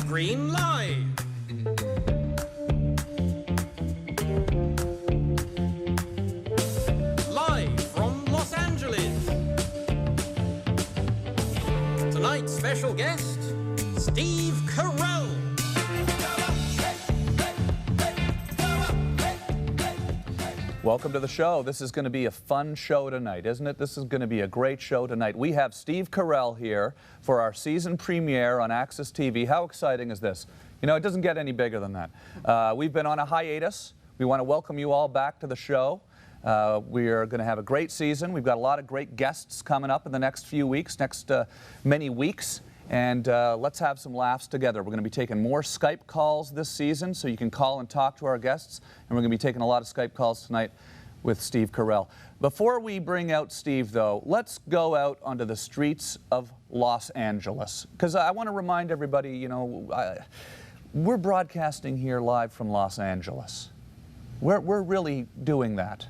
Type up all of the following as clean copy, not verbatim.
Screen Live. Live from Los Angeles. Tonight's special guest, Steve Carell. Welcome to the show. This is going to be a fun show tonight, isn't it? This is going to be a great show tonight. We have Steve Carell here for our season premiere on Access TV. How exciting is this? You know, it doesn't get any bigger than that. We've been on a hiatus. We want to welcome you all back to the show. We are going to have a great season. We've got a lot of great guests coming up in the next few weeks, many weeks. And let's have some laughs together. We're going to be taking more Skype calls this season, so you can call and talk to our guests. And we're going to be taking a lot of Skype calls tonight with Steve Carell. Before we bring out Steve, though, let's go out onto the streets of Los Angeles. Because I want to remind everybody, you know, we're broadcasting here live from Los Angeles. We're really doing that.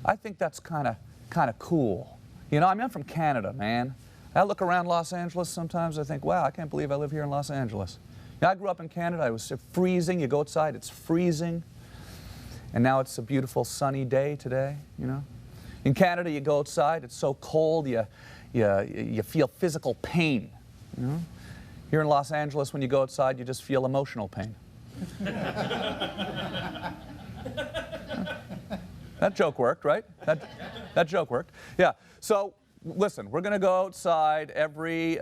I think that's kind of cool. You know, I mean, I'm from Canada, man. I look around Los Angeles sometimes, I think, wow, I can't believe I live here in Los Angeles. You know, I grew up in Canada. It was freezing. You go outside, it's freezing. And now it's a beautiful sunny day today, you know. In Canada, you go outside, it's so cold, you feel physical pain, you know. Here in Los Angeles, when you go outside, you just feel emotional pain. That joke worked, right? That joke worked. Yeah. So listen, we're going to go outside every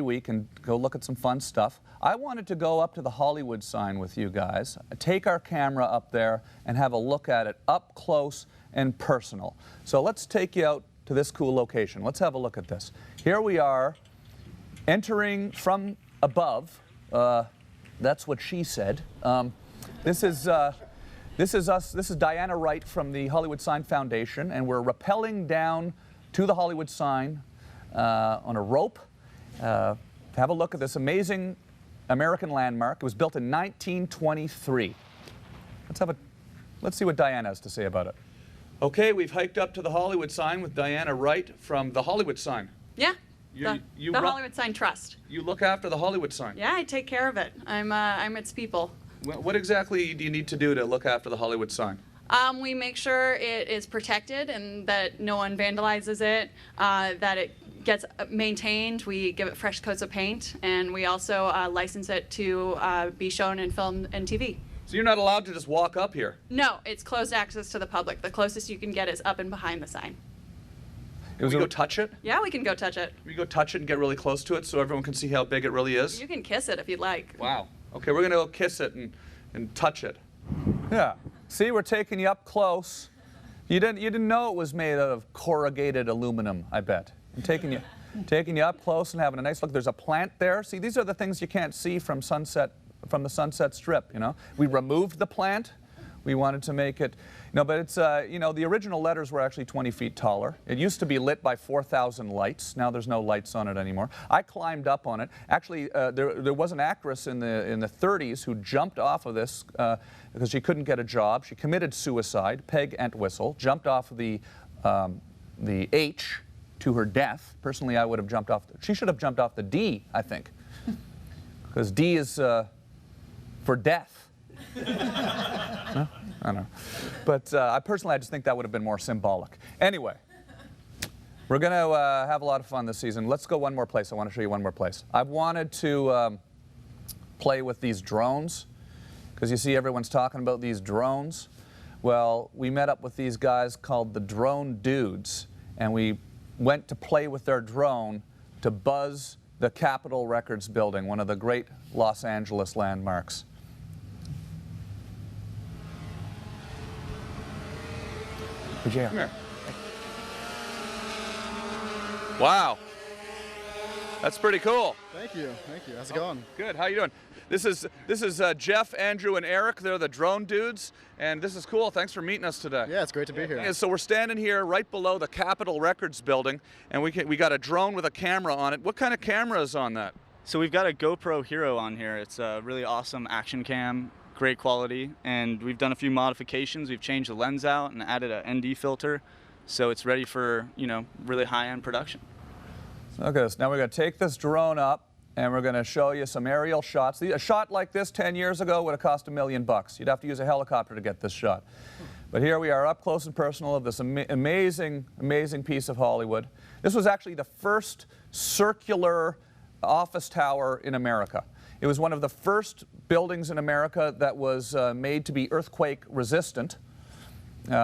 week and go look at some fun stuff. I wanted to go up to the Hollywood sign with you guys, take our camera up there and have a look at it up close and personal. So let's take you out to this cool location. Let's have a look at this. Here we are, entering from above. That's what she said. This is us. This is Diana Wright from the Hollywood Sign Foundation, and we're rappelling down to the Hollywood sign on a rope. Have a look at this amazing American landmark. It was built in 1923. Let's see what Diana has to say about it. Okay, we've hiked up to the Hollywood sign with Diana Wright from the Hollywood sign. Yeah, the Hollywood Sign Trust. You look after the Hollywood sign. Yeah, I take care of it. I'm its people. What exactly do you need to do to look after the Hollywood sign? We make sure it is protected and that no one vandalizes it, that it gets maintained. We give it fresh coats of paint, and we also license it to be shown in film and TV. So you're not allowed to just walk up here? No, it's closed access to the public. The closest you can get is up and behind the sign. Can we go touch it? Yeah, we can go touch it. Can we go touch it and get really close to it so everyone can see how big it really is? You can kiss it if you'd like. Wow. Okay, we're going to go kiss it and touch it. Yeah. See, we're taking you up close. You didn't know it was made out of corrugated aluminum, I bet. I'm taking you up close and having a nice look. There's a plant there. See, these are the things you can't see from the Sunset Strip, you know. We removed the plant. We wanted to make it, but it's, you know, the original letters were actually 20 feet taller. It used to be lit by 4,000 lights. Now there's no lights on it anymore. I climbed up on it. Actually, there was an actress in the 30s who jumped off of this because she couldn't get a job. She committed suicide, Peg Entwistle, jumped off of the H to her death. Personally, I would have jumped off. She should have jumped off the D, I think, because D is for death. No? I don't know. But I just think that would have been more symbolic. Anyway, we're going to have a lot of fun this season. Let's go one more place. I want to show you one more place. I've wanted to play with these drones, because you see everyone's talking about these drones. Well, we met up with these guys called the Drone Dudes, and we went to play with their drone to buzz the Capitol Records building, one of the great Los Angeles landmarks. Come here. Wow. That's pretty cool. Thank you. Thank you. How's it going? Good. How you doing? This is Jeff, Andrew, and Eric. They're the Drone Dudes, and this is cool. Thanks for meeting us today. Yeah, it's great to be here. Yeah, so we're standing here right below the Capitol Records building, and we got a drone with a camera on it. What kind of camera is on that? So we've got a GoPro Hero on here. It's a really awesome action cam, great quality, and we've done a few modifications. We've changed the lens out and added an ND filter, so it's ready for, really high-end production. Okay, so now we're going to take this drone up, and we're going to show you some aerial shots. A shot like this 10 years ago would have cost $1 million. You'd have to use a helicopter to get this shot. But here we are up close and personal of this amazing, amazing piece of Hollywood. This was actually the first circular office tower in America. It was one of the first buildings in America that was made to be earthquake resistant,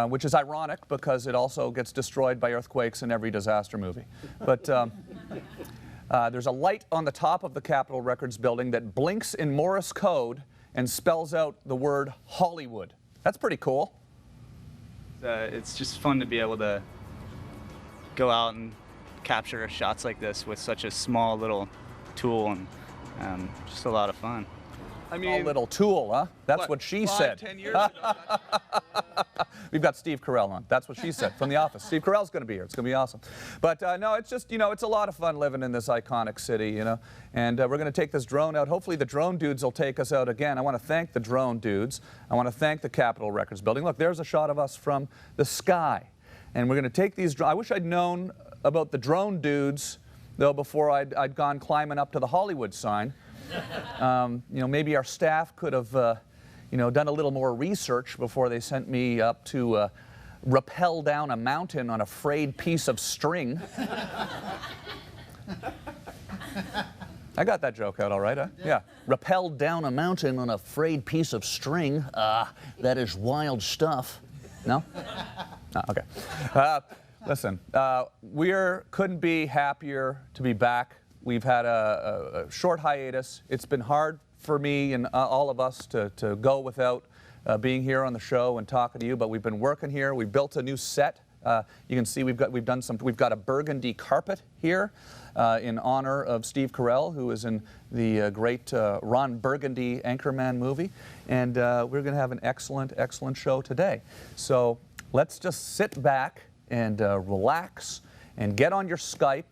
which is ironic because it also gets destroyed by earthquakes in every disaster movie. But there's a light on the top of the Capitol Records building that blinks in Morse code and spells out the word Hollywood. That's pretty cool. It's just fun to be able to go out and capture shots like this with such a small little tool, and just a lot of fun. I mean, a little tool, huh? That's what she said. 10 years ago. We've got Steve Carell on. That's what she said from The Office. Steve Carell's going to be here. It's going to be awesome. But no, it's just, it's a lot of fun living in this iconic city, And we're going to take this drone out. Hopefully the drone dudes will take us out again. I want to thank the drone dudes. I want to thank the Capitol Records building. Look, there's a shot of us from the sky. And we're going to take these drones. I wish I'd known about the drone dudes, though, before I'd gone climbing up to the Hollywood sign. Maybe our staff could have, done a little more research before they sent me up to rappel down a mountain on a frayed piece of string. I got that joke out all right, huh? Yeah. Rappelled down a mountain on a frayed piece of string. That is wild stuff. No? No, okay. Listen, we couldn't be happier to be back. We've had a short hiatus. It's been hard for me and all of us to go without being here on the show and talking to you, but we've been working here. We've built a new set. You can see we've got a burgundy carpet here in honor of Steve Carell, who is in the great Ron Burgundy Anchorman movie, and we're going to have an excellent, excellent show today. So let's just sit back and relax and get on your Skype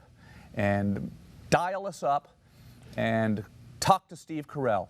and dial us up and talk to Steve Carell.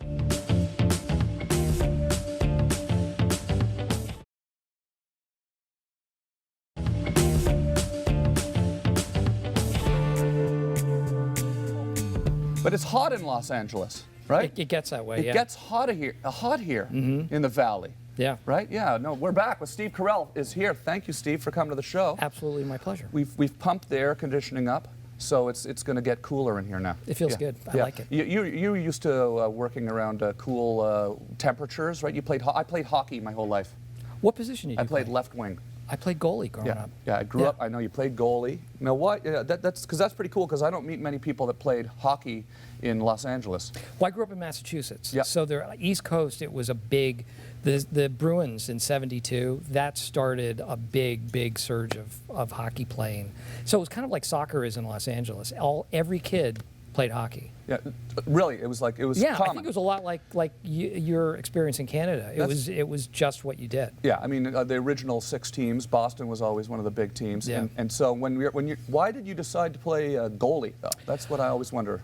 But it's hot in Los Angeles, right? It gets that way, It gets hot here in the valley. Yeah. Right? Yeah, no, we're back with Steve Carell is here. Thank you, Steve, for coming to the show. Absolutely my pleasure. We've pumped the air conditioning up, so it's going to get cooler in here now. It feels good. I like it. You used to working around cool temperatures, right? I played hockey my whole life. What position did you play? I played left wing. I played goalie growing up. Yeah, I grew up. I know you played goalie. You know what? Yeah, that's pretty cool because I don't meet many people that played hockey in Los Angeles. Well, I grew up in Massachusetts. Yeah. So the East Coast, it was a big, the Bruins in '72, that started a big surge of hockey playing. So it was kind of like soccer is in Los Angeles. Every kid played hockey. Yeah, really, it was common. I think it was a lot like your experience in Canada. It was just what you did. Yeah, I mean the original 6 teams. Boston was always one of the big teams. Yeah. And so why did you decide to play goalie though? That's what I always wonder.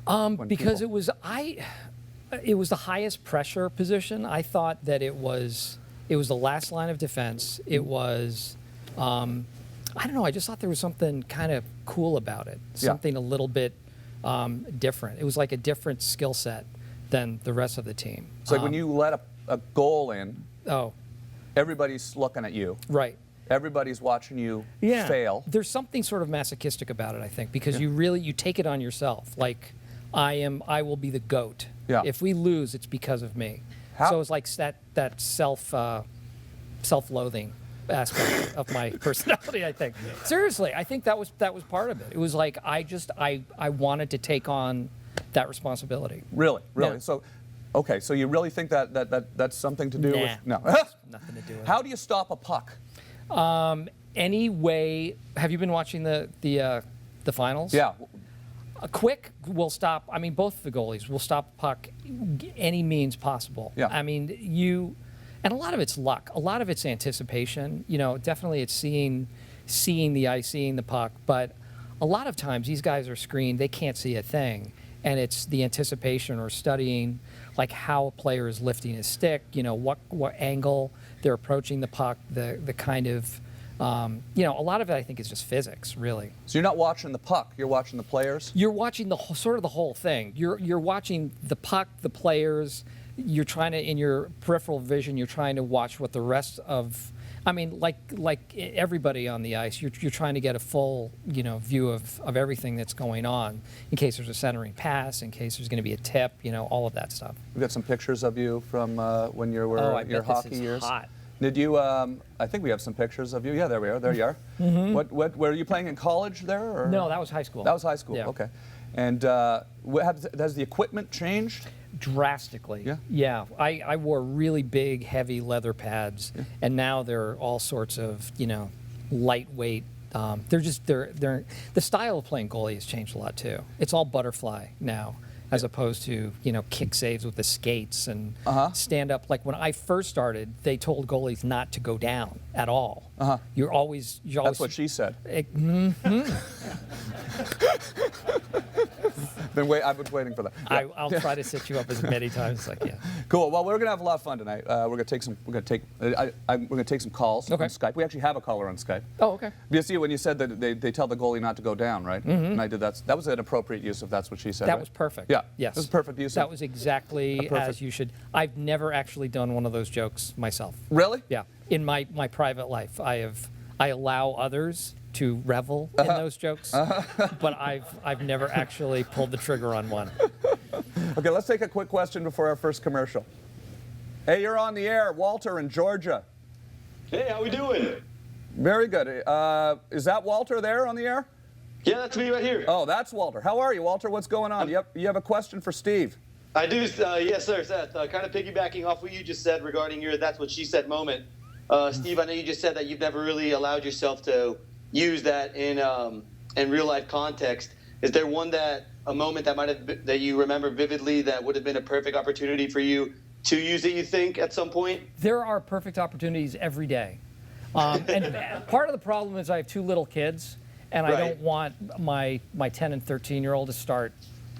Because it was the highest pressure position. I thought that it was the last line of defense. It was. I don't know. I just thought there was something kind of cool about it. Something a little bit. Different. It was like a different skill set than the rest of the team. It's like when you let a goal in, oh, everybody's looking at you. Right. Everybody's watching you fail. There's something sort of masochistic about it, I think, because you take it on yourself. Like, I will be the GOAT. Yeah. If we lose, it's because of me. So it's like that self-loathing aspect of my personality, I think. Seriously, I think that was part of it. It was like I wanted to take on that responsibility. Really? Yeah. So, okay, so you really think that's something to do with? No. Nothing to do with it. How do you stop a puck? Any way? Have you been watching the finals? Yeah. A quick will stop. I mean, both the goalies will stop a puck any means possible. Yeah. I mean, and a lot of it's luck. A lot of it's anticipation. Definitely it's seeing the ice, seeing the puck. But a lot of times these guys are screened. They can't see a thing. And it's the anticipation or studying, like how a player is lifting his stick, what angle they're approaching the puck, the kind of You know, a lot of it I think is just physics, really. So you're not watching the puck, you're watching the players? You're watching sort of the whole thing. You're watching the puck, the players. You're trying to, in your peripheral vision, you're trying to watch what the rest of, I mean, like everybody on the ice, you're trying to get a full, you know, view of everything that's going on, in case there's a centering pass, in case there's going to be a tip, you know, all of that stuff. We've got some pictures of you from when you were I your bet hockey this is years. hot. Did you? I think we have some pictures of you. Yeah, there we are. There you are. What? Were you playing in college there? Or? No, that was high school. That was high school. Yeah. Okay. And has the equipment changed? Drastically. Yeah? Yeah. I wore really big, heavy leather pads, and now they're all sorts of, you know, lightweight. The style of playing goalie has changed a lot too. It's all butterfly now, as opposed to, you know, kick saves with the skates and stand up. Like when I first started, they told goalies not to go down at all. You're always. That's what she said. I've been waiting for that. Yeah. I'll try to set you up as many times as I can. Cool. Well, we're gonna have a lot of fun tonight. We're gonna take some. We're gonna take some calls on Skype. We actually have a caller on Skype. Oh, okay. You see, when you said that they tell the goalie not to go down, right? And I did that. That was an appropriate use, if that's what she said. That right? was perfect. Yeah. Yes. That was perfect use. That was exactly as you should. I've never actually done one of those jokes myself. Really? Yeah. In my private life, I allow others to revel in those jokes, but I've never actually pulled the trigger on one. Okay, let's take a quick question before our first commercial. Hey, you're on the air, Walter in Georgia. Hey, how we doing? Very good. Is that Walter there on the air? Yeah, that's me right here. Oh, that's Walter. How are you, Walter? What's going on? You have a question for Steve. I do, yes, sir, Seth. Kind of piggybacking off what you just said regarding your "that's what she said" moment. Steve, I know you just said that you've never really allowed yourself to use that in real life context. Is there a moment that you remember vividly that would have been a perfect opportunity for you to use it, you think, at some point? There are perfect opportunities every day. And part of the problem is I have 2 little kids, and I don't want my 10 and 13-year-old to start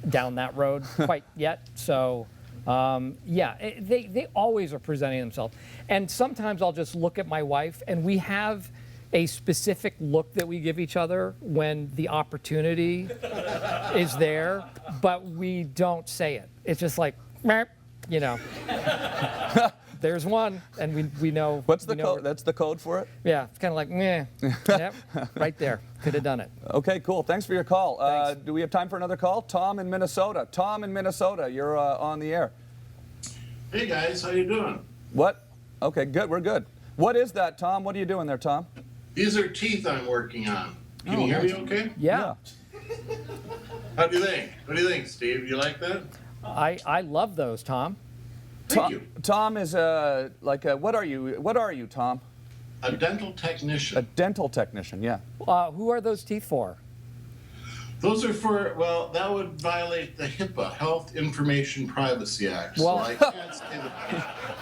down that road quite yet. So, they always are presenting themselves. And sometimes I'll just look at my wife, and we have a specific look that we give each other when the opportunity is there, but we don't say it. It's just like, "Meow," you know. There's one, and we know. What's the code? That's the code for it? Yeah, it's kind of like, meh. Yep, right there. Could have done it. Okay, cool. Thanks for your call. Thanks. Do we have time for another call? Tom in Minnesota. Tom in Minnesota, you're on the air. Hey guys, how you doing? What? Okay, good. We're good. What is that, Tom? What are you doing there, Tom? These are teeth I'm working on. Can you hear me okay? Yeah. How do you think? What do you think, Steve? You like that? I love those, Tom. Thank you. Tom is what are you, Tom? A dental technician. A dental technician, yeah. Who are those teeth for? Those are for, well, that would violate the HIPAA, Health Information Privacy Act. Well, so I can't say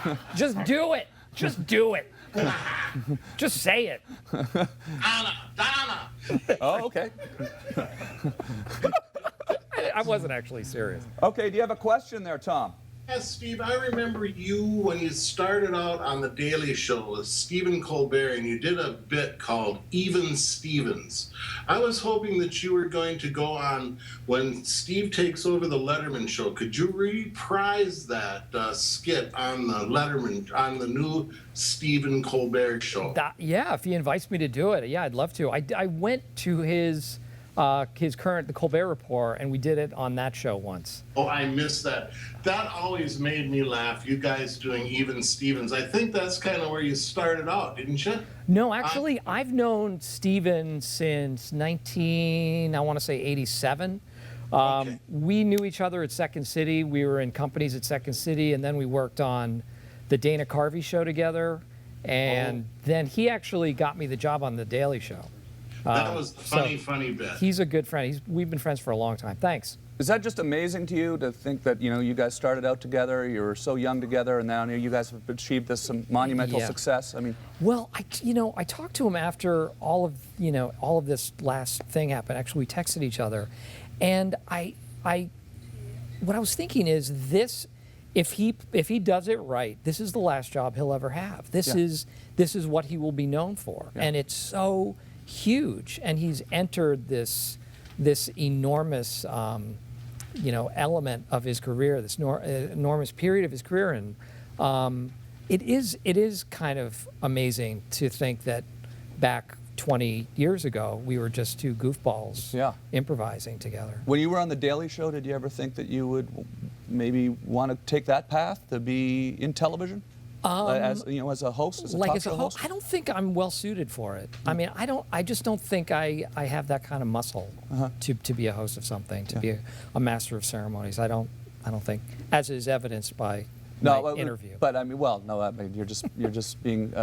the just do it. Just do it. Just say it. Donna. Oh, okay. I wasn't actually serious. Okay, do you have a question there, Tom? Yes, Steve, I remember you when you started out on The Daily Show with Stephen Colbert, and you did a bit called Even Stevens. I was hoping that you were going to go on when Steve takes over the Letterman Show. Could you reprise that skit on the Letterman, on the new Stephen Colbert Show? Yeah, if he invites me to do it, yeah, I'd love to. I went to his current, the Colbert Report, and we did it on that show once. Oh, I missed that. That always made me laugh, you guys doing Even Stevens. I think that's kind of where you started out, didn't you? No, actually, I've known Steven since 87. Okay. We knew each other at Second City. We were in companies at Second City, and then we worked on the Dana Carvey show together. And then he actually got me the job on The Daily Show. That was the funny bit. He's a good friend. We've been friends for a long time. Thanks. Is that just amazing to you to think that, you guys started out together, you were so young together, and now you guys have achieved this monumental success? I mean, well, I talked to him after all of this last thing happened. Actually, we texted each other, and what I was thinking is this if he does it right, this is the last job he'll ever have. This is what he will be known for, and it's so huge. And he's entered this enormous element of his career, this enormous period of his career, and it is kind of amazing to think that back 20 years ago we were just two goofballs improvising together. When you were on The Daily Show, did you ever think that you would maybe want to take that path to be in television? As a host, as a talk show host? I don't think I'm well suited for it. I mean, I just don't think I have that kind of muscle to be a host of something, to be a master of ceremonies. I don't think, as is evidenced by my interview. But I mean, you're just being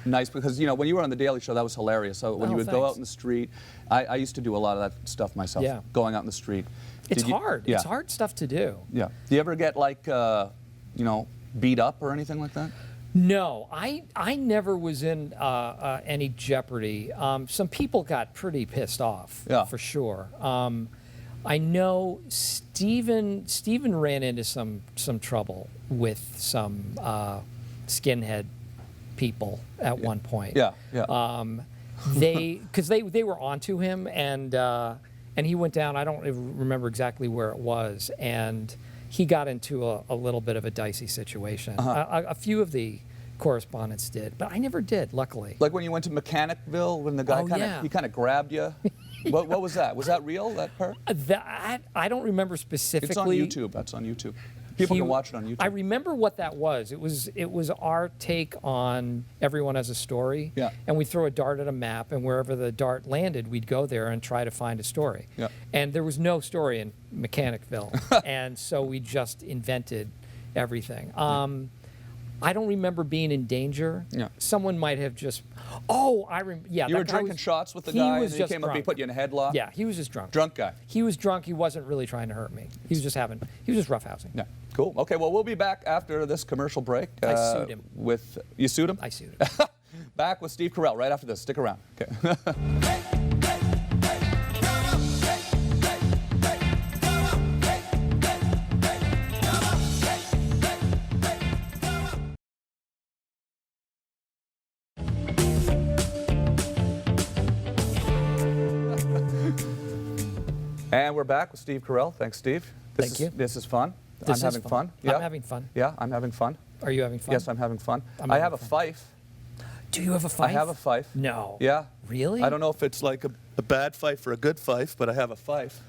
nice, because when you were on The Daily Show, that was hilarious. So when you would go out in the street, I used to do a lot of that stuff myself. Yeah. Going out in the street. It's hard. Yeah. It's hard stuff to do. Yeah. Do you ever get beat up or anything like that? No, I never was in any jeopardy. Some people got pretty pissed off, for sure. I know Steven ran into some trouble with some skinhead people at one point. Yeah. Because they were onto him, and he went down. I don't even remember exactly where it was, and he got into a little bit of a dicey situation. A few of the correspondents did, but I never did, luckily. Like when you went to Mechanicville, when the guy kind of grabbed you. What was that? Was that real, that part? I don't remember specifically. It's on YouTube. That's on YouTube. People can watch it on YouTube. I remember what that was. It was our take on Everyone Has a Story. Yeah. And we'd throw a dart at a map, and wherever the dart landed, we'd go there and try to find a story. Yeah. And there was no story in Mechanicville, and so we just invented everything. I don't remember being in danger. Yeah. Someone might have just. You were drinking shots with the guy, and he came up, he put you in a headlock. Yeah, he was just drunk. Drunk guy. He was drunk. He wasn't really trying to hurt me. He was just roughhousing. Yeah. Cool. Okay. Well, we'll be back after this commercial break. I sued him. You sued him? I sued him. Back with Steve Carell right after this. Stick around. Okay. And we're back with Steve Carell. Thanks, Steve. Thank you. This is fun. I'm having fun. Yeah. I'm having fun. Yeah, I'm having fun. Are you having fun? Yes, I'm having fun. I have a fife. Do you have a fife? I have a fife. No. Yeah. Really? I don't know if it's like a bad fife or a good fife, but I have a fife.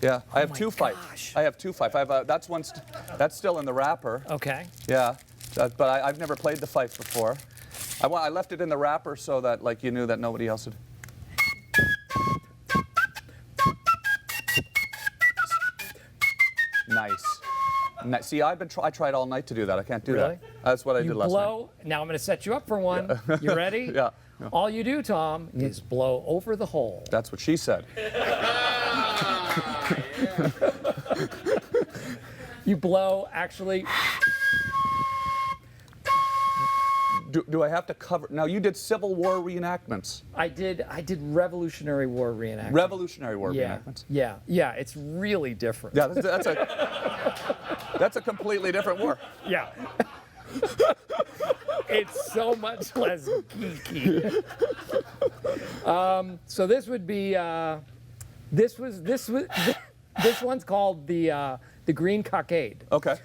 Yeah, I have two fifes. I have two fifes. That's still in the wrapper. Okay. Yeah, but I've never played the fife before. I left it in the wrapper so that you knew that nobody else would. Nice. See, I tried all night to do that. I can't do that. That's what I did last night. Now I'm going to set you up for one. You ready? Yeah. All you do, Tom, is blow over the hole. That's what she said. You blow, actually. Do I have to cover? Now, you did Civil War reenactments. I did Revolutionary War reenactments. Revolutionary War reenactments. Yeah. It's really different. Yeah, that's a completely different war. Yeah. It's so much less geeky. So this would be this one's called the Green Cockade. Okay.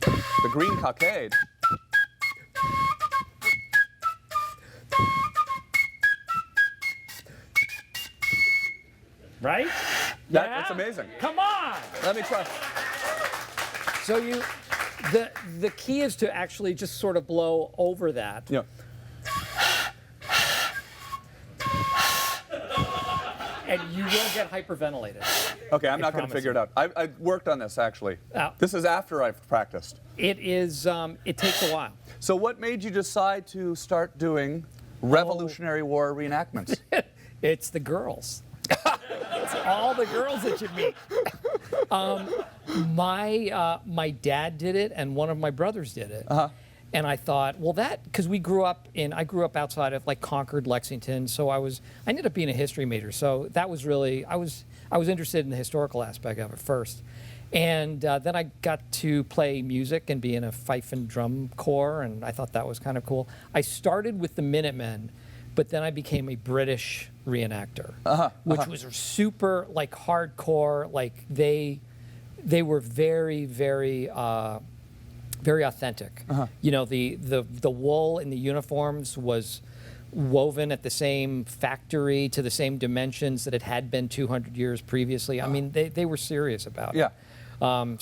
The Green Cockade. Right? That's amazing. Come on. Let me try. So the key is to actually just sort of blow over that. Yeah. And you will get hyperventilated. Okay, I'm not going to figure it out. I worked on this actually. This is after I've practiced. It is. It takes a while. So what made you decide to start doing Revolutionary War reenactments? It's the girls. It's all the girls that you meet. My dad did it, and one of my brothers did it. And I thought, well, because I grew up outside of Concord, Lexington, so I ended up being a history major. So that was really, I was interested in the historical aspect of it first. And then I got to play music and be in a fife and drum corps, and I thought that was kind of cool. I started with the Minutemen, but then I became a British reenactor, which was super like hardcore. Like they were very, very, very authentic. You know, the wool in the uniforms was woven at the same factory to the same dimensions that it had been 200 years previously. I mean, they were serious about it.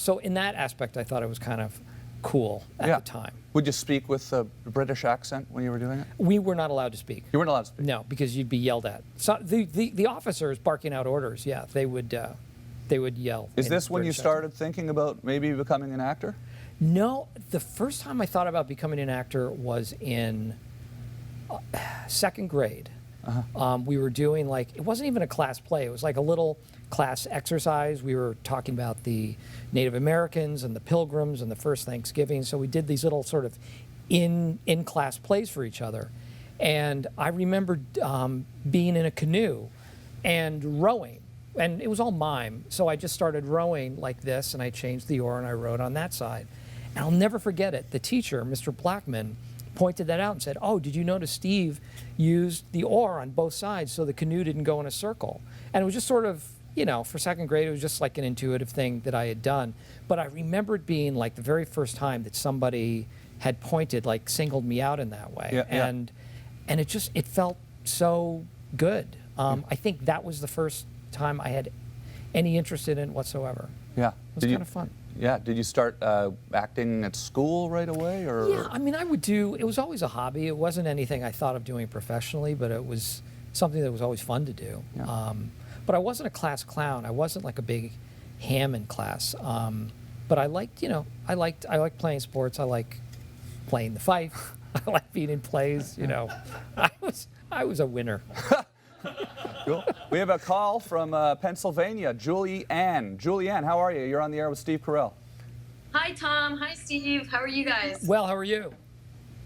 So in that aspect, I thought it was kind of cool at the time. Would you speak with a British accent when you were doing it? We were not allowed to speak. You weren't allowed to speak? No, because you'd be yelled at. So the officers barking out orders, yeah, they would yell. Is this when you British started thinking about maybe becoming an actor? No, the first time I thought about becoming an actor was in second grade. We were doing it wasn't even a class play. It was like a little class exercise. We were talking about the Native Americans and the Pilgrims and the first Thanksgiving. So we did these little sort of in-class plays for each other. And I remember being in a canoe and rowing. And it was all mime. So I just started rowing like this, and I changed the oar and I rowed on that side. And I'll never forget it. The teacher, Mr. Blackman, pointed that out and said, "Oh, did you notice Steve used the oar on both sides so the canoe didn't go in a circle?" And it was just sort of, you know, for second grade, it was just like an intuitive thing that I had done. But I remember it being like the very first time that somebody had pointed, like singled me out in that way. And it felt so good. I think that was the first time I had any interest in it whatsoever. Yeah. It was kind of fun. Yeah. Did you start acting at school right away, or? Yeah, I mean, it was always a hobby. It wasn't anything I thought of doing professionally, but it was something that was always fun to do. Yeah. But I wasn't a class clown. I wasn't like a big ham in class. But I liked, I liked playing sports. I like playing the fife. I like being in plays. I was a winner. Cool. We have a call from Pennsylvania, Julie Ann. Julie Ann, how are you? You're on the air with Steve Carell. Hi, Tom. Hi, Steve. How are you guys? Well, how are you?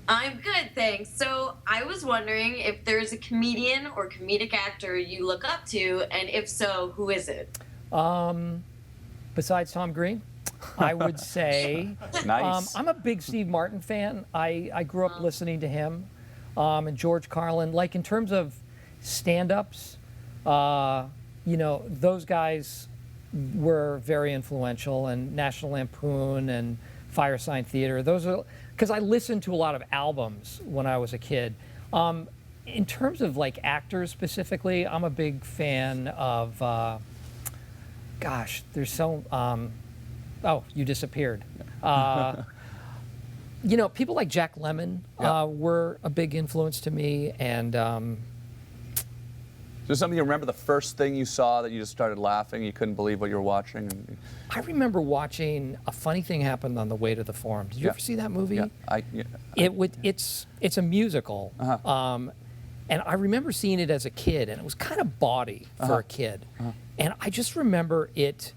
I'm good, thanks. So I was wondering if there's a comedian or comedic actor you look up to, and if so, who is it? Besides Tom Green, I would say Nice. I'm a big Steve Martin fan. I grew up listening to him and George Carlin. Like in terms of stand-ups, those guys were very influential, and National Lampoon and Firesign Theater. Those are because I listened to a lot of albums when I was a kid. In terms of like actors specifically, I'm a big fan of. There's so. Oh, you disappeared. People like Jack Lemmon were a big influence to me, and. Is there something you remember the first thing you saw that you just started laughing, you couldn't believe what you were watching? I remember watching A Funny Thing Happened on the Way to the Forum. Did you ever see that movie? It's a musical, and I remember seeing it as a kid, and it was kind of bawdy for a kid. And I just remember it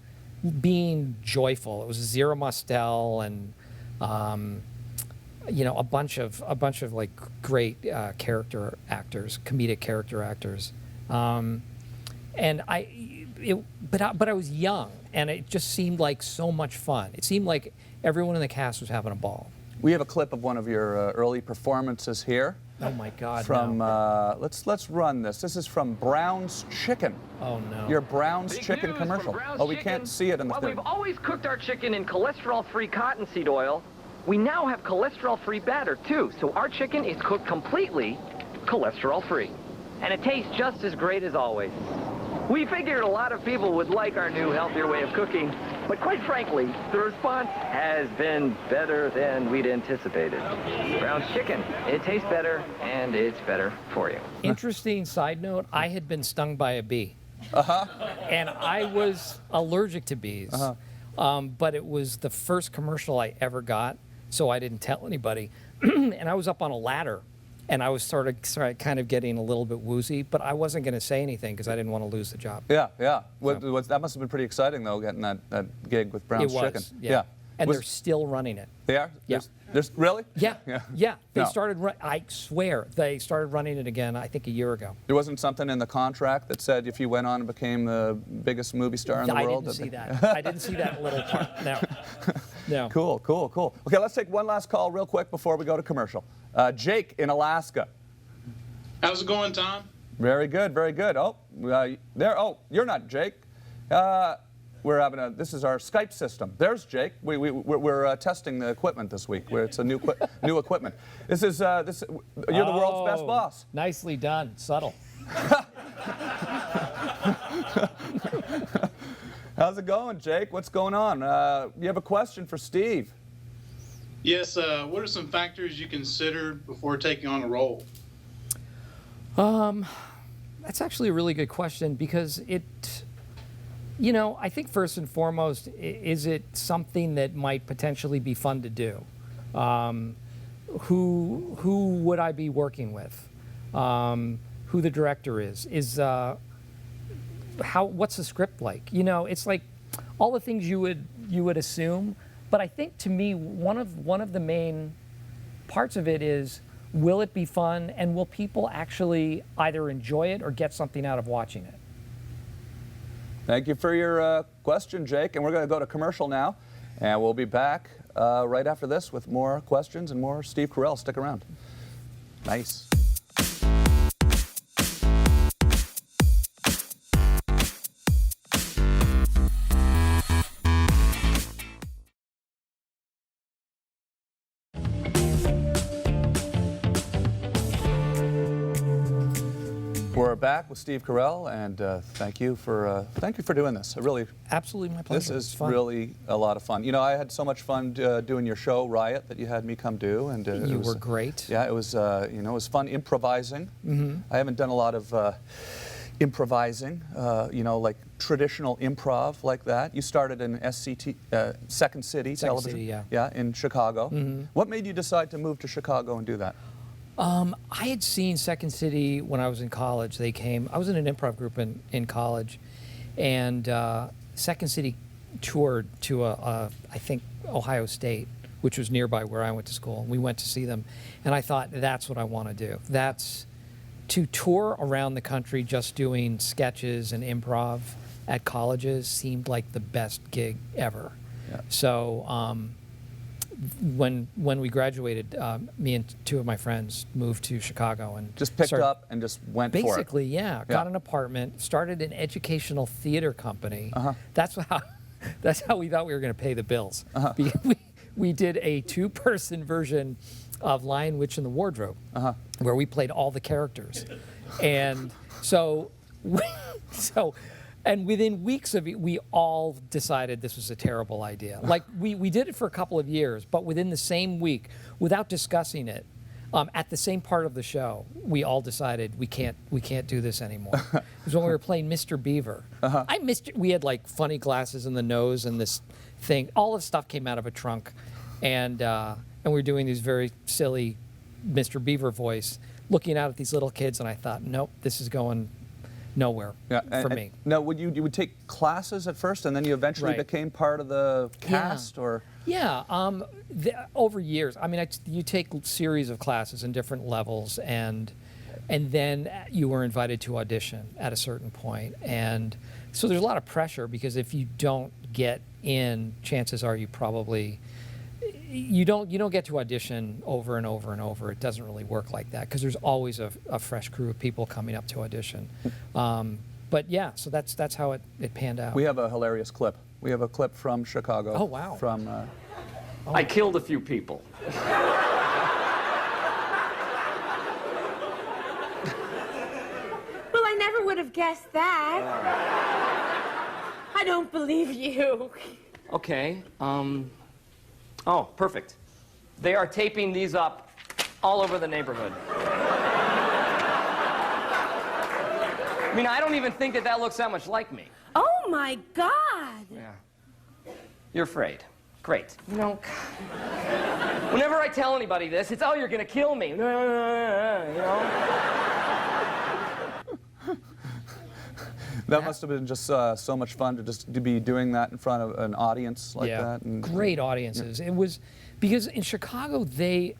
being joyful. It was Zero Mostel and a bunch of like great character actors, comedic character actors. But I was young, and it just seemed like so much fun. It seemed like everyone in the cast was having a ball. We have a clip of one of your early performances here. Oh my God! From no. let's run this. This is from Brown's Chicken. Oh no! Your Brown's Big Chicken news commercial. from Brown's Oh, we Chicken. can't see it in the Well, thing. we've always cooked our chicken in cholesterol-free cottonseed oil. We now have cholesterol-free batter too, so our chicken is cooked completely cholesterol-free. And it tastes just as great as always. We figured a lot of people would like our new, healthier way of cooking, but quite frankly, the response has been better than we'd anticipated. Brown's Chicken, it tastes better, and it's better for you. Interesting side note, I had been stung by a bee. And I was allergic to bees. But it was the first commercial I ever got, so I didn't tell anybody. And I was up on a ladder. And I was kind of getting a little bit woozy, but I wasn't going to say anything because I didn't want to lose the job. Yeah. That must have been pretty exciting, though, getting that gig with Brown's Chicken. Yeah. and they're still running it. They are? Yeah. Really? Yeah. Yeah. They No. started. I swear they started running it again. I think a year ago. There wasn't something in the contract that said if you went on and became the biggest movie star in the world? I didn't see that. I didn't see that little part. No. No. Cool. Okay, let's take one last call real quick before we go to commercial. Jake in Alaska. How's it going, Tom? Very good. Oh, there. Oh, you're not Jake. We're having this is our Skype system. There's Jake. We're testing the equipment this week. It's a new equipment. You're the world's best boss. Nicely done. Subtle. How's it going, Jake? What's going on? You have a question for Steve. Yes, what are some factors you consider before taking on a role? That's actually a really good question because I think first and foremost, is it something that might potentially be fun to do? Who would I be working with? Who the director is? What's the script like? It's like all the things you would assume. But I think to me, one of the main parts of it is, will it be fun, and will people actually either enjoy it or get something out of watching it? Thank you for your question, Jake. And we're going to go to commercial now, and we'll be back right after this with more questions and more Steve Carell. Stick around. Nice. We're back with Steve Carell, and thank you for doing this. Absolutely my pleasure. This is really a lot of fun. I had so much fun doing your show, Riot, that you had me come do, and you were great. Yeah, it was it was fun improvising. Mm-hmm. I haven't done a lot of improvising, like traditional improv like that. You started in Second City Television. City, yeah. Yeah, in Chicago. Mm-hmm. What made you decide to move to Chicago and do that? I had seen Second City when I was in college. They came. I was in an improv group in college, and Second City toured to I think Ohio State, which was nearby where I went to school. And we went to see them, and I thought that's what I want to do. That's to tour around the country just doing sketches and improv at colleges seemed like the best gig ever. Yeah. So. When we graduated, me and two of my friends moved to Chicago and just picked up and just went for it. Basically, yeah. Got an apartment, started an educational theater company. Uh-huh. That's how we thought we were going to pay the bills. Uh-huh. We did a 2-person version of Lion, Witch, and the Wardrobe, uh-huh. where we played all the characters, and and within weeks of it, we all decided this was a terrible idea. Like, we did it for a couple of years, but within the same week, without discussing it, at the same part of the show, we all decided we can't do this anymore. It was when we were playing Mr. Beaver. Uh-huh. We had like funny glasses in the nose and this thing. All the stuff came out of a trunk, and we were doing these very silly Mr. Beaver voice, looking out at these little kids, and I thought, nope, this is going nowhere for me. Now, you would take classes at first, and then you eventually became part of the cast, or? Yeah, over years. I mean, you take series of classes in different levels, and then you were invited to audition at a certain point, and so there's a lot of pressure because if you don't get in, chances are you don't get to audition over and over and over. It doesn't really work like that because there's always a fresh crew of people coming up to audition. But yeah, so that's how it panned out. We have a hilarious clip. We have a clip from Chicago. Oh, wow. From. I killed a few people. Well, I never would have guessed that. I don't believe you. Okay. Oh, perfect. They are taping these up all over the neighborhood. I mean, I don't even think that looks that much like me. Oh, my God. Yeah. You're afraid. Great. Whenever I tell anybody this, it's, oh, you're going to kill me. That must have been just so much fun to be doing that in front of an audience like that. And, great audiences. It was because in Chicago the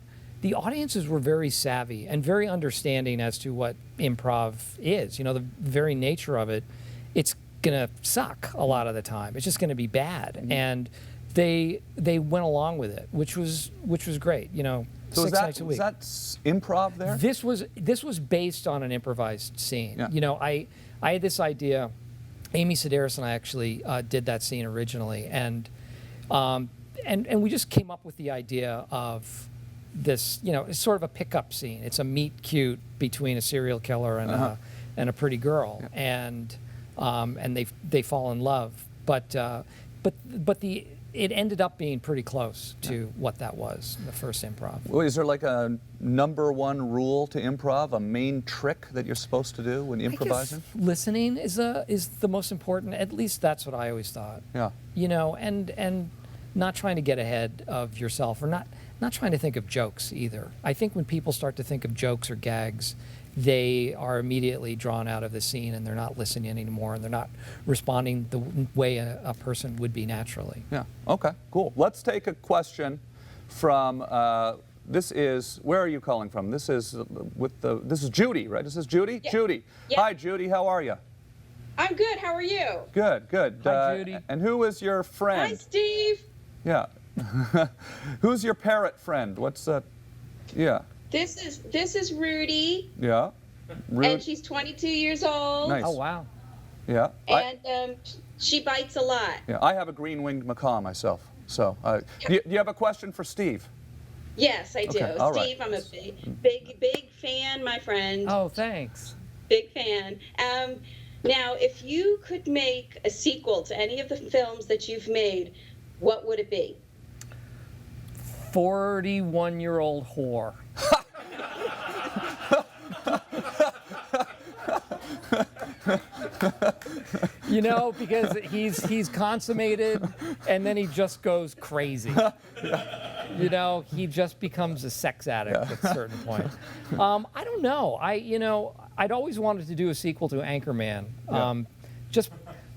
audiences were very savvy and very understanding as to what improv is. You know, the very nature of it. It's gonna suck a lot of the time. It's just gonna be bad, and they went along with it, which was great. You know, so 6 nights a week. Was that improv there? This was based on an improvised scene. Yeah. You know, I had this idea. Amy Sedaris and I actually did that scene originally, and we just came up with the idea of this. You know, it's sort of a pickup scene. It's a meet cute between a serial killer and a pretty girl, and they fall in love. But it ended up being pretty close to what that was, the first improv. Well, is there like a #1 rule to improv, a main trick that you're supposed to do when improvising? I guess listening is the most important. At least that's what I always thought. Yeah. You know, and not trying to get ahead of yourself, or not trying to think of jokes either. I think when people start to think of jokes or gags, they are immediately drawn out of the scene, and they're not listening anymore, and they're not responding the way a person would be naturally. Yeah. Okay. Cool. Let's take a question from. Where are you calling from? This is Judy, right? This is Judy. Yeah. Judy. Yeah. Hi, Judy. How are you? I'm good. How are you? Good. Good. Hi, Judy. And who is your friend? Hi, Steve. Yeah. Who's your parrot friend? What's that? Yeah. This is Rudy. Yeah. And she's 22 years old. Nice. Oh wow. Yeah. And she bites a lot. Yeah. I have a green-winged macaw myself. So, do you have a question for Steve? Yes, I do. Okay, all right. Steve, I'm a big fan, my friend. Oh, thanks. Big fan. Now, if you could make a sequel to any of the films that you've made, what would it be? 41-year-old whore. You know, because he's consummated, and then he just goes crazy. You know, he just becomes a sex addict at a certain point. I don't know. I'd always wanted to do a sequel to Anchorman. Just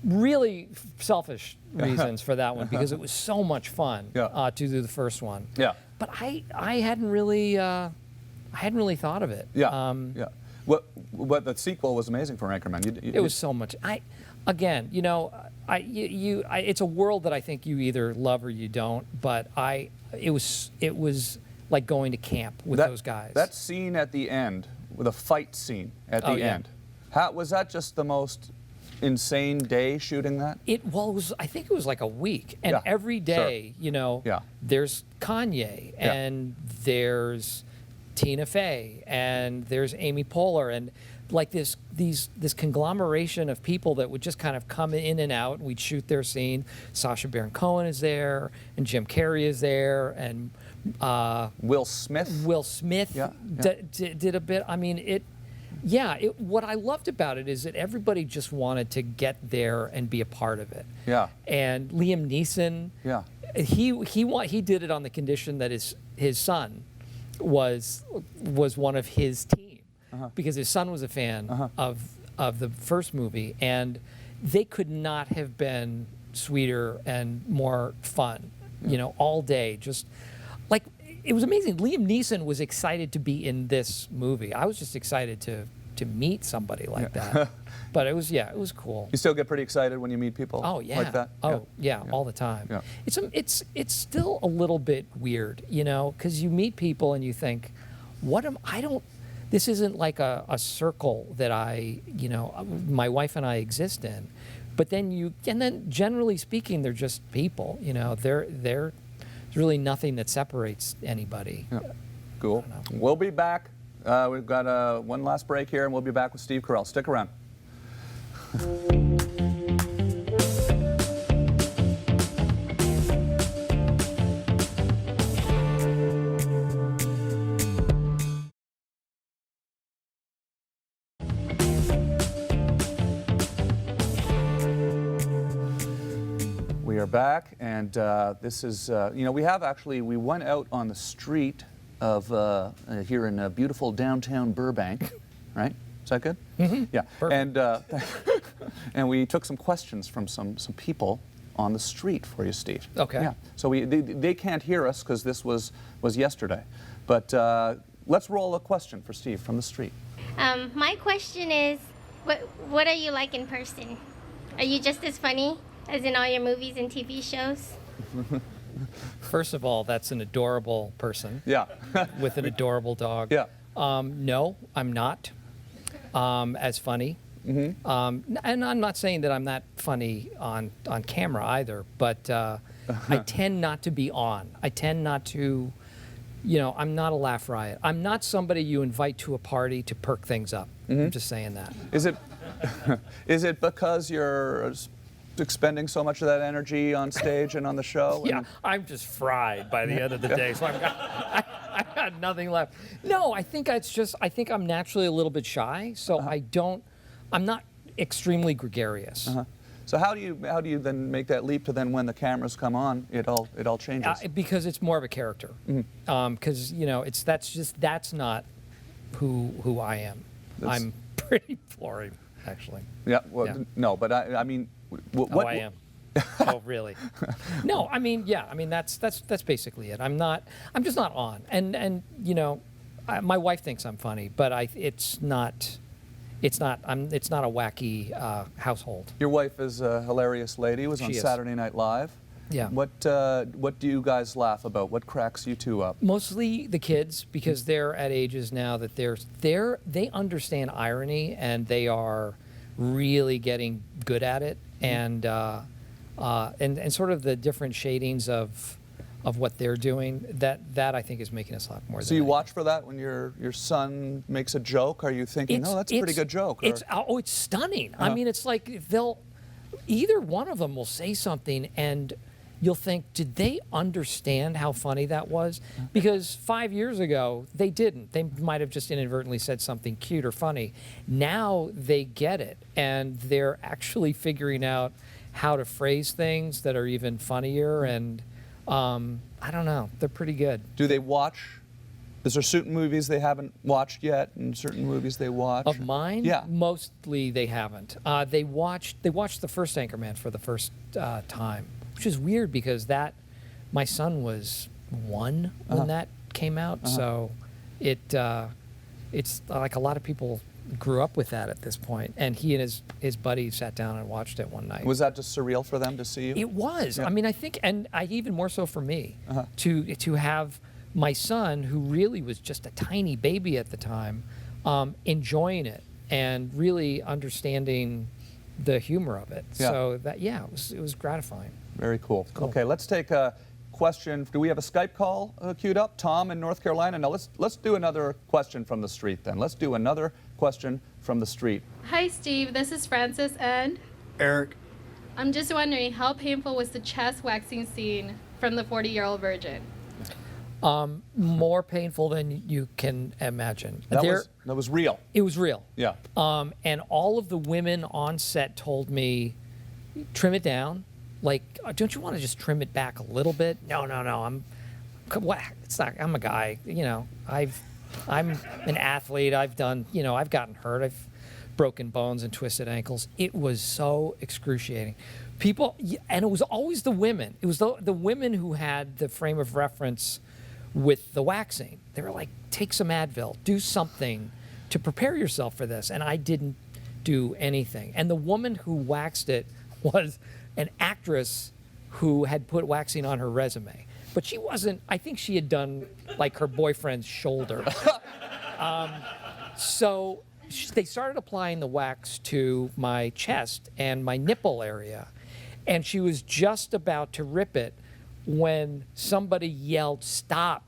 really selfish reasons for that one, because it was so much fun to do the first one. Yeah. But I hadn't really thought of it. Yeah. Yeah. What the sequel was amazing for Anchorman. It was so much. Again, you know, it's a world that I think you either love or you don't. But it was like going to camp with those guys. That scene at the end, with a fight scene at the end, was that just the most insane day shooting that? I think it was like a week, and every day, you know, there's Kanye, and there's Tina Fey, and there's Amy Poehler, and like this conglomeration of people that would just kind of come in and out, and we'd shoot their scene. Sacha Baron Cohen is there, and Jim Carrey is there, and Will Smith. Did a bit. I mean, what I loved about it is that everybody just wanted to get there and be a part of it. Yeah. And Liam Neeson. Yeah. He did it on the condition that his son was one of his team, because his son was a fan of the first movie, and they could not have been sweeter and more fun. You know, all day, just like it was amazing. Liam Neeson was excited to be in this movie. I was just excited to meet somebody like that. But it was cool. You still get pretty excited when you meet people like that? All the time. Yeah. It's still a little bit weird, you know, because you meet people and you think, this isn't like a circle that my wife and I exist in. But then generally speaking, they're just people, you know, there's really nothing that separates anybody. Yeah. Cool. We'll be back. We've got one last break here, and we'll be back with Steve Carell. Stick around. We are back, and this is, we went out on the street of here in beautiful downtown Burbank, right? Is that good? Mm-hmm. Yeah. And and we took some questions from some people on the street for you, Steve. Okay. Yeah. So they can't hear us because this was yesterday, but let's roll a question for Steve from the street. My question is, what are you like in person? Are you just as funny as in all your movies and TV shows? First of all, that's an adorable person. Yeah. With an adorable dog. Yeah. No, I'm not as funny. Mm-hmm. And I'm not saying that I'm not funny on camera either, but I tend not to be on. I tend not to, I'm not a laugh riot. I'm not somebody you invite to a party to perk things up. Mm-hmm. I'm just saying that. Is it because you're expending so much of that energy on stage and on the show? Yeah, I'm just fried by the end of the day, so I've got nothing left. No, I think I'm naturally a little bit shy, so I'm not extremely gregarious. So how do you then make that leap to then when the cameras come on, it all changes? Because it's more of a character. Because that's not who I am. I'm pretty florid, actually. Yeah. Well, no, but I mean, I am. Oh, really? No, I mean, yeah. I mean, that's basically it. I'm just not on. And my wife thinks I'm funny, but it's not a wacky household. Your wife is a hilarious lady. Was on Saturday Night Live. Yeah. What do you guys laugh about? What cracks you two up? Mostly the kids, because they're at ages now that they understand irony and they are really getting good at it, and sort of the different shadings of what they're doing. That I think is making us laugh more. So you watch for that when your son makes a joke? Are you thinking, oh, that's a pretty good joke? It's stunning. I mean, it's like either one of them will say something and you'll think, did they understand how funny that was? Because 5 years ago, they didn't. They might have just inadvertently said something cute or funny. Now they get it, and they're actually figuring out how to phrase things that are even funnier, and I don't know, they're pretty good. Do they watch? Is there certain movies they haven't watched yet, and certain movies they watch? Of mine? Yeah. Mostly they haven't. They watched the first Anchorman for the first time, which is weird because my son was 1 when that came out, so it's like a lot of people grew up with that at this point, and he and his buddy sat down and watched it one night. Was that just surreal for them to see you? It was. Yeah. I mean, I think, and even more so for me, to have my son, who really was just a tiny baby at the time, enjoying it and really understanding the humor of it. Yeah. So it was gratifying. Very cool. Okay, let's take a question. Do we have a Skype call queued up? Tom in North Carolina. No, let's do another question from the street then. Let's do another question from the street. Hi, Steve. This is Francis and Eric. I'm just wondering, how painful was the chest waxing scene from the 40-year-old virgin? More painful than you can imagine. That was real. It was real. Yeah. And all of the women on set told me, trim it down. Like, don't you want to just trim it back a little bit? No. I'm a guy. I'm an athlete. I've gotten hurt. I've broken bones and twisted ankles. It was so excruciating. People, and it was always the women. It was the women who had the frame of reference with the waxing. They were like, take some Advil, do something to prepare yourself for this. And I didn't do anything. And the woman who waxed it was an actress who had put waxing on her resume. But she wasn't, I think she had done like her boyfriend's shoulder. So they started applying the wax to my chest and my nipple area. And she was just about to rip it when somebody yelled, stop,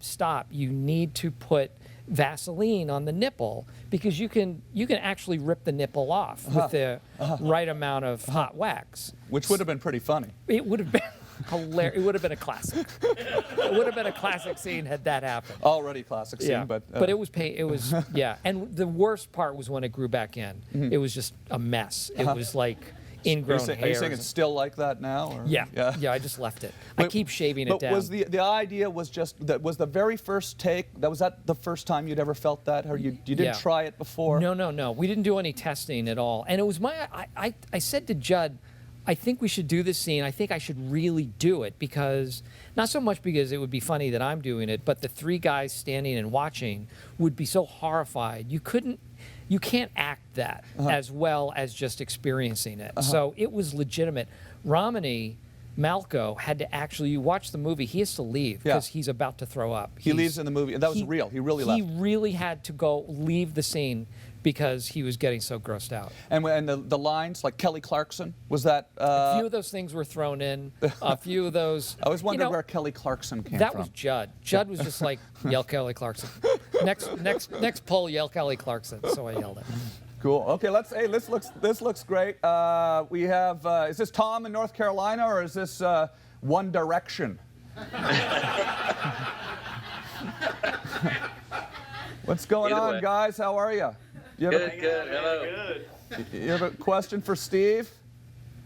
you need to put Vaseline on the nipple because you can actually rip the nipple off with the right amount of hot wax. Which would have been pretty funny. It would have been hilarious. It would have been a classic. It would have been a classic scene had that happened. Already classic scene, yeah. but it was pain. It was yeah. And the worst part was when it grew back in. It was just a mess. It was like ingrown hairs. Are you saying it's still like that now? Or? Yeah. I just left it. I keep shaving it down. But was the idea was just that was the very first take? Was that the first time you'd ever felt that, or you didn't try it before? No. We didn't do any testing at all. And it was I said to Judd, I think we should do this scene. I think I should really do it because, not so much because it would be funny that I'm doing it, but the three guys standing and watching would be so horrified. You can't act that as well as just experiencing it. So it was legitimate. Romney Malco had to actually, you watch the movie, he has to leave because he's about to throw up. He leaves in the movie, and that was real. He really left. He really had to go leave the scene because he was getting so grossed out. And the lines, like Kelly Clarkson, was that? A few of those things were thrown in. A few of those. I was wondering where Kelly Clarkson came from. That was Judd. Judd was just like, yell Kelly Clarkson. Next poll, yell Kelly Clarkson. So I yelled it. Cool. Okay, this looks great. We have, is this Tom in North Carolina, or is this One Direction? What's going on, guys? How are you? Good. Hello. You have a question for Steve?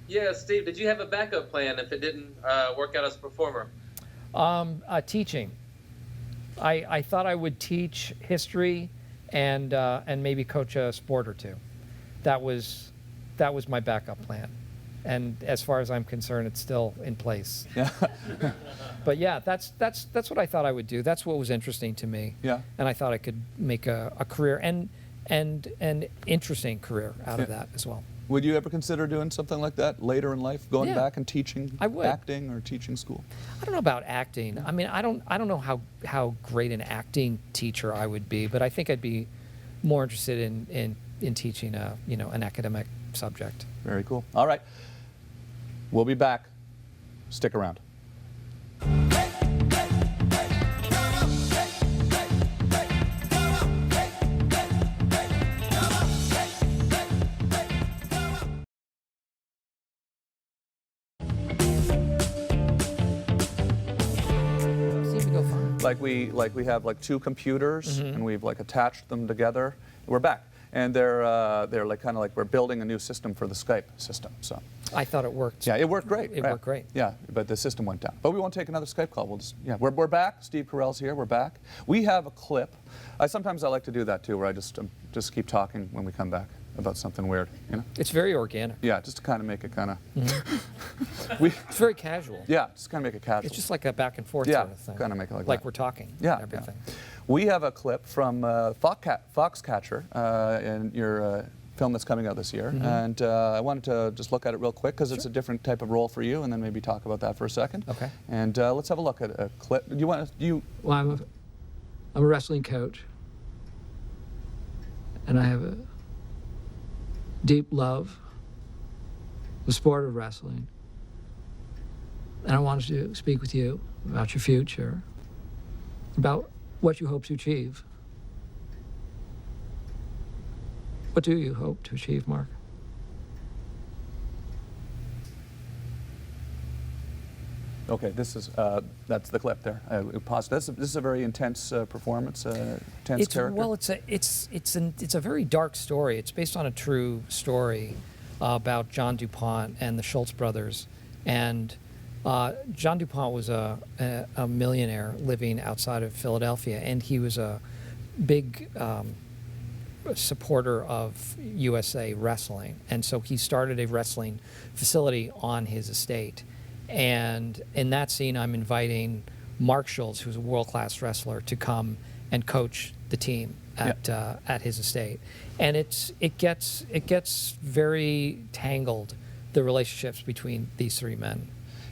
Yeah, Steve, did you have a backup plan if it didn't work out as a performer? Teaching. I thought I would teach history and maybe coach a sport or two. That was my backup plan. And as far as I'm concerned, it's still in place. Yeah. But yeah, that's what I thought I would do. That's what was interesting to me. Yeah. And I thought I could make a career and an interesting career out of that as well. Would you ever consider doing something like that later in life, going back and teaching acting or teaching school? I don't know about acting. I mean, I don't know how great an acting teacher I would be, but I think I'd be more interested in teaching an academic subject. Very cool. All right. We'll be back. Stick around. Like we have like two computers and we've like attached them together. We're back, and they're like kind of like we're building a new system for the Skype system. So I thought it worked. Yeah, it worked great. It worked great. Yeah, but the system went down. But we won't take another Skype call. We're back. Steve Carell's here. We're back. We have a clip. Sometimes I like to do that too, where I just keep talking when we come back about something weird. You know? It's very organic. Yeah, just to kind of make it kind of. It's very casual. Yeah, just kind of make it casual. It's just like a back and forth sort of thing. Kind of make it like that. that. We're talking. Yeah, everything. Yeah. We have a clip from Foxcatcher in your film that's coming out this year, and I wanted to just look at it real quick because it's a different type of role for you, and then maybe talk about that for a second. Okay. And let's have a look at a clip. Do you want to? Well, I'm a wrestling coach, and I have a deep love for the sport of wrestling. And I wanted to speak with you about your future, about what you hope to achieve. What do you hope to achieve, Mark? Okay, that's the clip there. Pause. This is a very intense performance, intense character. Well, it's a very dark story. It's based on a true story about John DuPont and the Schultz brothers. And John DuPont was a millionaire living outside of Philadelphia, and he was a big supporter of USA Wrestling. And so he started a wrestling facility on his estate. And in that scene, I'm inviting Mark Schultz, who's a world-class wrestler, to come and coach the team at his estate. And it gets very tangled, the relationships between these three men.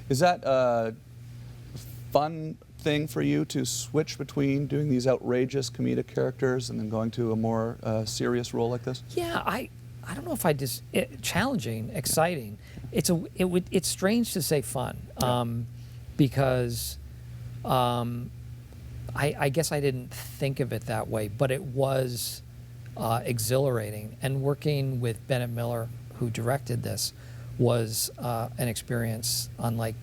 Is that a fun thing for you to switch between doing these outrageous comedic characters and then going to a more serious role like this? Yeah, I don't know if challenging, exciting. It's strange to say fun, because I guess I didn't think of it that way, but it was exhilarating. And working with Bennett Miller, who directed this, was an experience unlike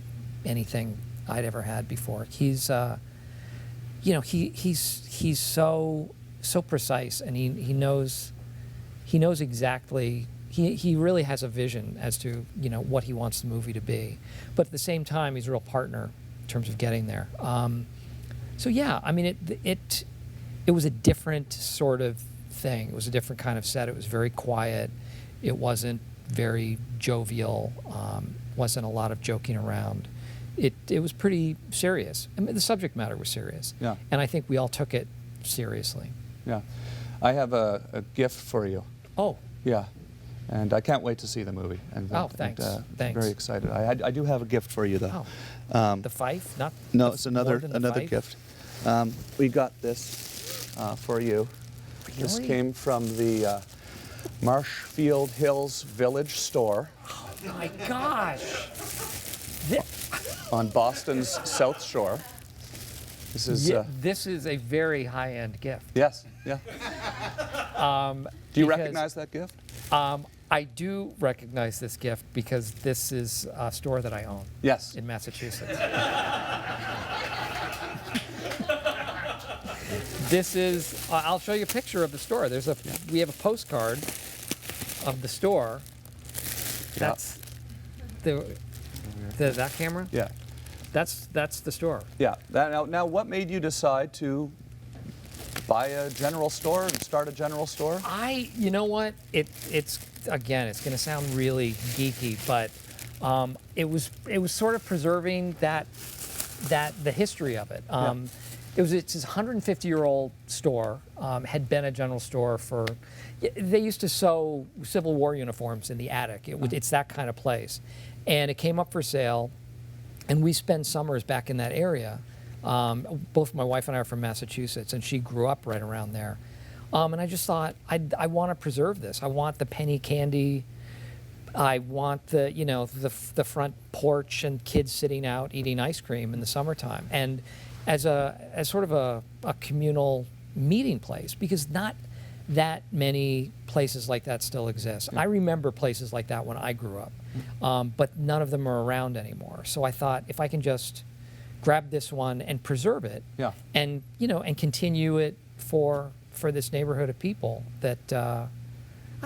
anything I'd ever had before. He's he's so precise, and he knows exactly. he really has a vision as to what he wants the movie to be, but at the same time he's a real partner in terms of getting there. So yeah, I mean it was a different sort of thing. It was a different kind of set. It was very quiet. It wasn't very jovial. Wasn't a lot of joking around. It was pretty serious. I mean, the subject matter was serious. Yeah. And I think we all took it seriously. Yeah. I have a gift for you. Oh. Yeah. And I can't wait to see the movie. Thanks. Thanks. Very excited. I do have a gift for you, though. The fife? Not no, it's another fife? gift. We got this for you. Really? This came from the Marshfield Hills Village store. Oh my gosh! On Boston's South Shore. This is. This is a very high-end gift. Yes. Yeah. Do you recognize that gift? I do recognize this gift because this is a store that I own. Yes. In Massachusetts. This is. I'll show you a picture of the store. We have a postcard of the store. That's that camera. Yeah. That's the store. Yeah. Now, what made you decide to buy a general store and start a general store? You know what? It's again, it's going to sound really geeky, but it was sort of preserving the history of it. It's this 150-year-old store. Had been a general store for. They used to sew Civil War uniforms in the attic. It's that kind of place, and it came up for sale, and we spend summers back in that area. Both my wife and I are from Massachusetts, and she grew up right around there. And I just thought, I want to preserve this. I want the penny candy. I want the front porch and kids sitting out eating ice cream in the summertime, and as sort of a communal meeting place, because not that many places like that still exist. I remember places like that when I grew up, but none of them are around anymore. So I thought, if I can just grab this one and preserve it, and and continue it for this neighborhood of people that I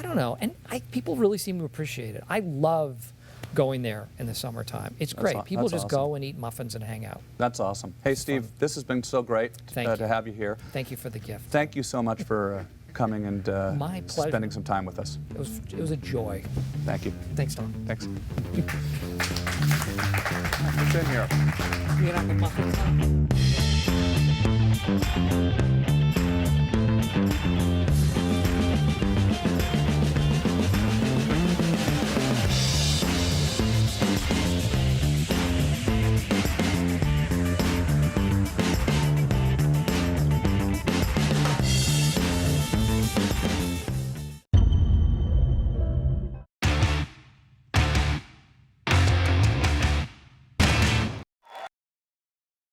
don't know, and people really seem to appreciate it. I love going there in the summertime. It's great. People just go and eat muffins and hang out. That's awesome. Hey, Steve, this has been so great to have you here. Thank you for the gift. Thank you so much for coming and my pleasure. Spending some time with us. It was a joy. Thank you. Thanks, Tom. Thanks. What's in here? You gonna have a muffin?